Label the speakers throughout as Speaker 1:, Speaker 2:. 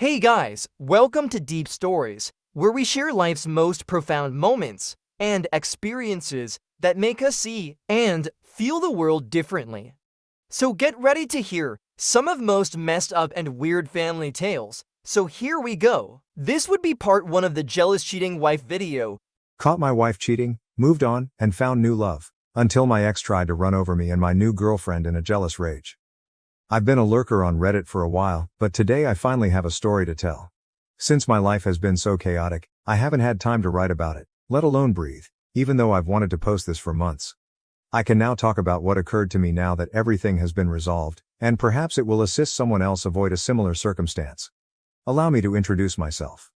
Speaker 1: Hey guys, welcome to Deep Stories, where we share life's most profound moments and experiences that make us see and feel the world differently. So get ready to hear some of most messed up and weird family tales. So here we go. This would be part 1 of the jealous cheating wife video.
Speaker 2: Caught my wife cheating, moved on, and found new love. Until my ex tried to run over me and my new girlfriend in a jealous rage. I've been a lurker on Reddit for a while, but today I finally have a story to tell. Since my life has been so chaotic, I haven't had time to write about it, let alone breathe, even though I've wanted to post this for months. I can now talk about what occurred to me now that everything has been resolved, and perhaps it will assist someone else avoid a similar circumstance. Allow me to introduce myself.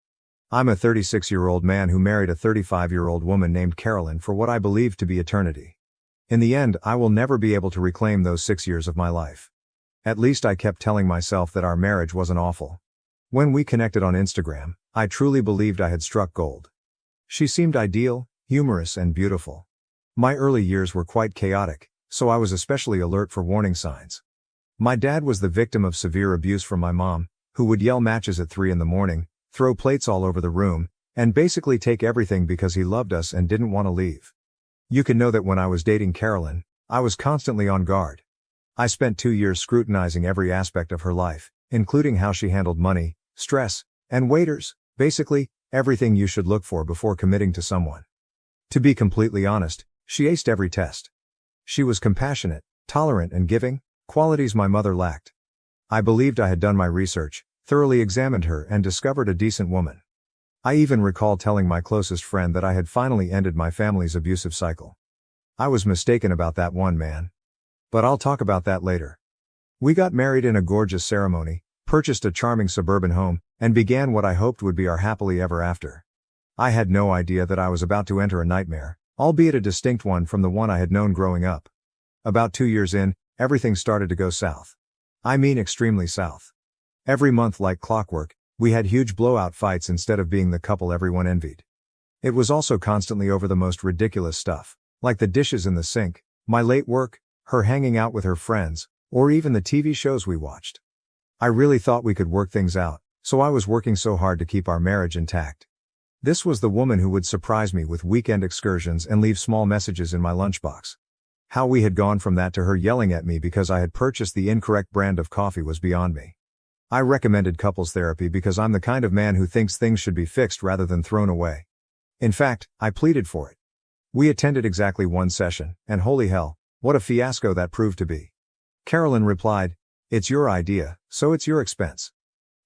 Speaker 2: I'm a 36-year-old man who married a 35-year-old woman named Carolyn for what I believe to be eternity. In the end, I will never be able to reclaim those 6 years of my life. At least I kept telling myself that our marriage wasn't awful. When we connected on Instagram, I truly believed I had struck gold. She seemed ideal, humorous, and beautiful. My early years were quite chaotic, so I was especially alert for warning signs. My dad was the victim of severe abuse from my mom, who would yell matches at 3 in the morning, throw plates all over the room, and basically take everything because he loved us and didn't want to leave. You can know that when I was dating Carolyn, I was constantly on guard. I spent 2 years scrutinizing every aspect of her life, including how she handled money, stress, and waiters, basically, everything you should look for before committing to someone. To be completely honest, she aced every test. She was compassionate, tolerant, and giving, qualities my mother lacked. I believed I had done my research, thoroughly examined her, and discovered a decent woman. I even recall telling my closest friend that I had finally ended my family's abusive cycle. I was mistaken about that one, man. But I'll talk about that later. We got married in a gorgeous ceremony, purchased a charming suburban home, and began what I hoped would be our happily ever after. I had no idea that I was about to enter a nightmare, albeit a distinct one from the one I had known growing up. About 2 years in, everything started to go south. I mean extremely south. Every month, like clockwork, we had huge blowout fights instead of being the couple everyone envied. It was also constantly over the most ridiculous stuff, like the dishes in the sink, my late work, her hanging out with her friends, or even the TV shows we watched. I really thought we could work things out, so I was working so hard to keep our marriage intact. This was the woman who would surprise me with weekend excursions and leave small messages in my lunchbox. How we had gone from that to her yelling at me because I had purchased the incorrect brand of coffee was beyond me. I recommended couples therapy because I'm the kind of man who thinks things should be fixed rather than thrown away. In fact, I pleaded for it. We attended exactly 1 session, and holy hell, what a fiasco that proved to be. Carolyn replied, "It's your idea, so it's your expense."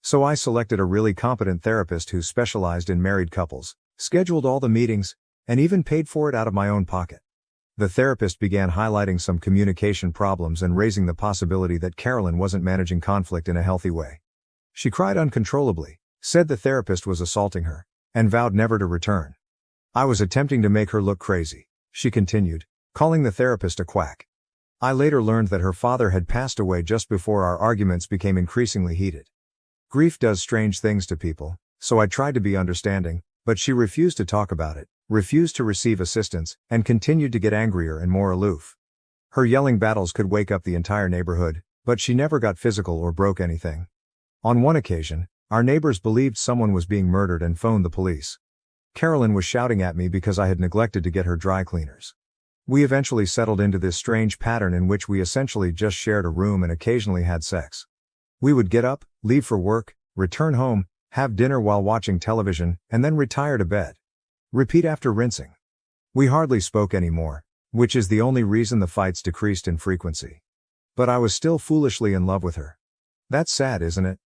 Speaker 2: So I selected a really competent therapist who specialized in married couples, scheduled all the meetings, and even paid for it out of my own pocket. The therapist began highlighting some communication problems and raising the possibility that Carolyn wasn't managing conflict in a healthy way. She cried uncontrollably, said the therapist was assaulting her, and vowed never to return. I was attempting to make her look crazy, she continued, calling the therapist a quack. I later learned that her father had passed away just before our arguments became increasingly heated. Grief does strange things to people, so I tried to be understanding, but she refused to talk about it, refused to receive assistance, and continued to get angrier and more aloof. Her yelling battles could wake up the entire neighborhood, but she never got physical or broke anything. On one occasion, our neighbors believed someone was being murdered and phoned the police. Carolyn was shouting at me because I had neglected to get her dry cleaners. We eventually settled into this strange pattern in which we essentially just shared a room and occasionally had sex. We would get up, leave for work, return home, have dinner while watching television, and then retire to bed. Repeat after rinsing. We hardly spoke anymore, which is the only reason the fights decreased in frequency. But I was still foolishly in love with her. That's sad, isn't it?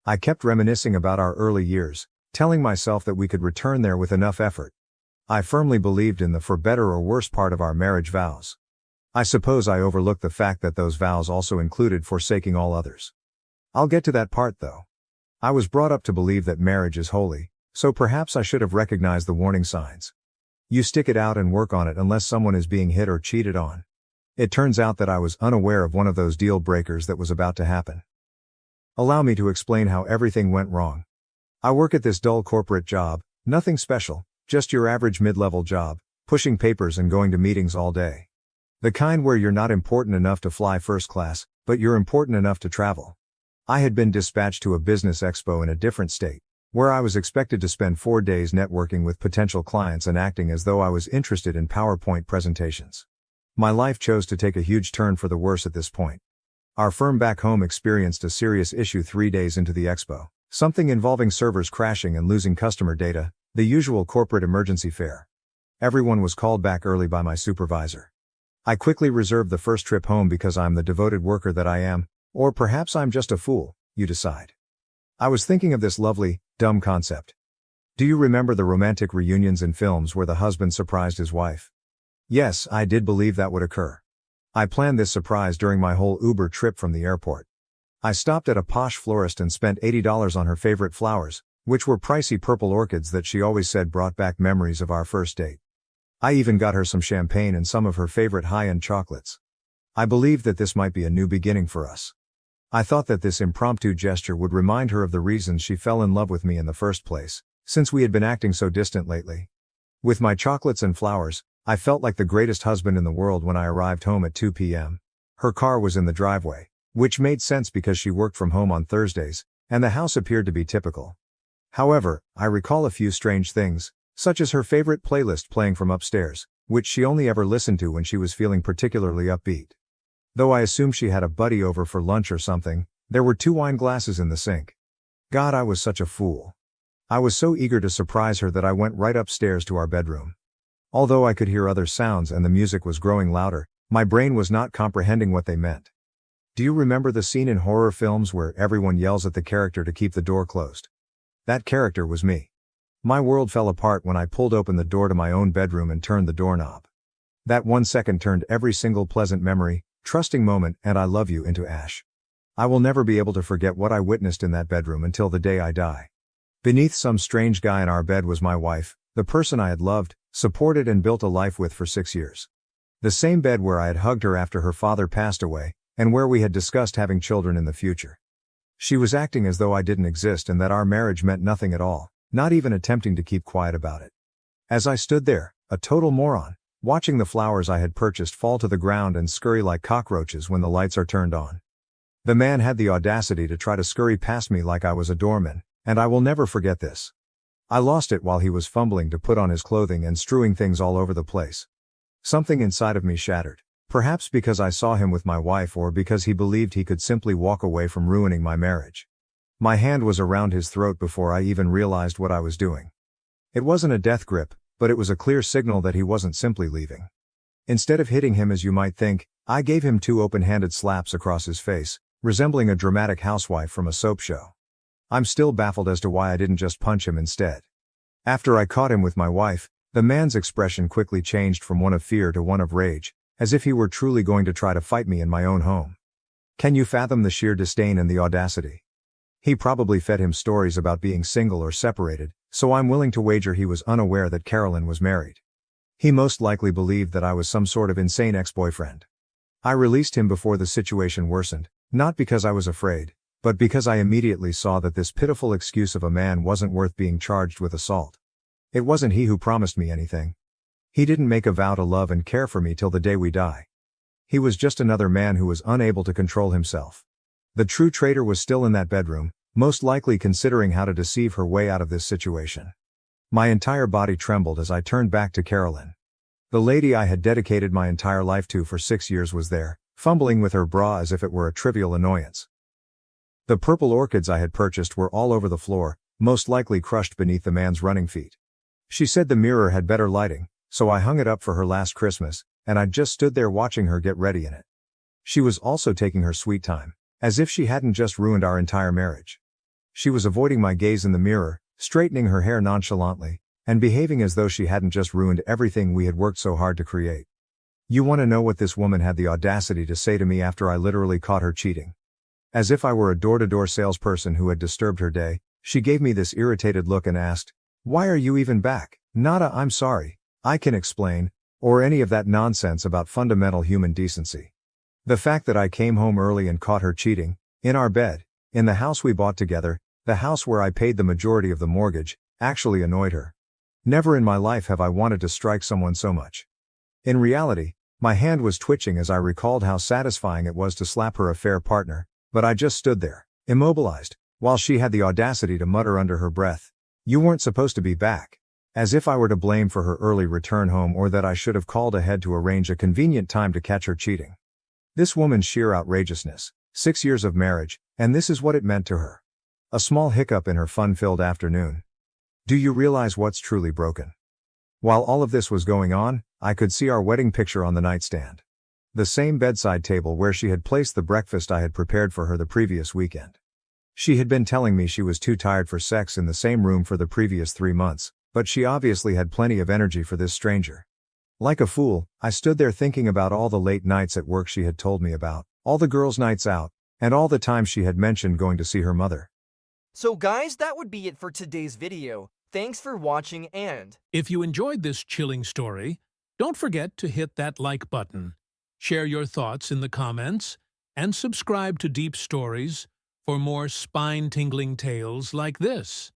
Speaker 2: I kept reminiscing about our early years, telling myself that we could return there with enough effort. I firmly believed in the for better or worse part of our marriage vows. I suppose I overlooked the fact that those vows also included forsaking all others. I'll get to that part though. I was brought up to believe that marriage is holy, so perhaps I should have recognized the warning signs. You stick it out and work on it unless someone is being hit or cheated on. It turns out that I was unaware of one of those deal breakers that was about to happen. Allow me to explain how everything went wrong. I work at this dull corporate job, nothing special, just your average mid-level job, pushing papers and going to meetings all day. The kind where you're not important enough to fly first class, but you're important enough to travel. I had been dispatched to a business expo in a different state, where I was expected to spend 4 days networking with potential clients and acting as though I was interested in PowerPoint presentations. My life chose to take a huge turn for the worse at this point. Our firm back home experienced a serious issue 3 days into the expo, something involving servers crashing and losing customer data, the usual corporate emergency fare. Everyone was called back early by my supervisor. I quickly reserved the first trip home because I'm the devoted worker that I am, or perhaps I'm just a fool, you decide. I was thinking of this lovely, dumb concept. Do you remember the romantic reunions in films where the husband surprised his wife? Yes, I did believe that would occur. I planned this surprise during my whole Uber trip from the airport. I stopped at a posh florist and spent $80 on her favorite flowers, which were pricey purple orchids that she always said brought back memories of our first date. I even got her some champagne and some of her favorite high-end chocolates. I believed that this might be a new beginning for us. I thought that this impromptu gesture would remind her of the reasons she fell in love with me in the first place, since we had been acting so distant lately. With my chocolates and flowers, I felt like the greatest husband in the world when I arrived home at 2 p.m. Her car was in the driveway, which made sense because she worked from home on Thursdays, and the house appeared to be typical. However, I recall a few strange things, such as her favorite playlist playing from upstairs, which she only ever listened to when she was feeling particularly upbeat. Though I assumed she had a buddy over for lunch or something, there were 2 wine glasses in the sink. God, I was such a fool. I was so eager to surprise her that I went right upstairs to our bedroom. Although I could hear other sounds and the music was growing louder, my brain was not comprehending what they meant. Do you remember the scene in horror films where everyone yells at the character to keep the door closed? That character was me. My world fell apart when I pulled open the door to my own bedroom and turned the doorknob. That 1 second turned every single pleasant memory, trusting moment, and I love you into ash. I will never be able to forget what I witnessed in that bedroom until the day I die. Beneath some strange guy in our bed was my wife, the person I had loved, supported and built a life with for 6 years. The same bed where I had hugged her after her father passed away, and where we had discussed having children in the future. She was acting as though I didn't exist and that our marriage meant nothing at all, not even attempting to keep quiet about it. As I stood there, a total moron, watching the flowers I had purchased fall to the ground and scurry like cockroaches when the lights are turned on. The man had the audacity to try to scurry past me like I was a doorman, and I will never forget this. I lost it while he was fumbling to put on his clothing and strewing things all over the place. Something inside of me shattered, perhaps because I saw him with my wife or because he believed he could simply walk away from ruining my marriage. My hand was around his throat before I even realized what I was doing. It wasn't a death grip, but it was a clear signal that he wasn't simply leaving. Instead of hitting him as you might think, I gave him 2 open-handed slaps across his face, resembling a dramatic housewife from a soap show. I'm still baffled as to why I didn't just punch him instead. After I caught him with my wife, the man's expression quickly changed from one of fear to one of rage, as if he were truly going to try to fight me in my own home. Can you fathom the sheer disdain and the audacity? He probably fed him stories about being single or separated, so I'm willing to wager he was unaware that Carolyn was married. He most likely believed that I was some sort of insane ex-boyfriend. I released him before the situation worsened, not because I was afraid, but because I immediately saw that this pitiful excuse of a man wasn't worth being charged with assault. It wasn't he who promised me anything. He didn't make a vow to love and care for me till the day we die. He was just another man who was unable to control himself. The true traitor was still in that bedroom, most likely considering how to deceive her way out of this situation. My entire body trembled as I turned back to Carolyn. The lady I had dedicated my entire life to for 6 years was there, fumbling with her bra as if it were a trivial annoyance. The purple orchids I had purchased were all over the floor, most likely crushed beneath the man's running feet. She said the mirror had better lighting, so I hung it up for her last Christmas, and I just stood there watching her get ready in it. She was also taking her sweet time, as if she hadn't just ruined our entire marriage. She was avoiding my gaze in the mirror, straightening her hair nonchalantly, and behaving as though she hadn't just ruined everything we had worked so hard to create. You want to know what this woman had the audacity to say to me after I literally caught her cheating? As if I were a door-to-door salesperson who had disturbed her day, she gave me this irritated look and asked, "Why are you even back?" Not a "I'm sorry, I can explain," or any of that nonsense about fundamental human decency. The fact that I came home early and caught her cheating, in our bed, in the house we bought together, the house where I paid the majority of the mortgage, actually annoyed her. Never in my life have I wanted to strike someone so much. In reality, my hand was twitching as I recalled how satisfying it was to slap her affair partner, but I just stood there, immobilized, while she had the audacity to mutter under her breath, "You weren't supposed to be back." As if I were to blame for her early return home or that I should have called ahead to arrange a convenient time to catch her cheating. This woman's sheer outrageousness, 6 years of marriage, and this is what it meant to her. A small hiccup in her fun-filled afternoon. Do you realize what's truly broken? While all of this was going on, I could see our wedding picture on the nightstand. The same bedside table where she had placed the breakfast I had prepared for her the previous weekend. She had been telling me she was too tired for sex in the same room for the previous 3 months, but she obviously had plenty of energy for this stranger. Like a fool, I stood there thinking about all the late nights at work she had told me about, all the girls' nights out, and all the times she had mentioned going to see her mother.
Speaker 1: So guys, that would be it for today's video. Thanks for watching, and
Speaker 3: If you enjoyed this chilling story, don't forget to hit that like button, share your thoughts in the comments, and subscribe to Deep Stories for more spine-tingling tales like this.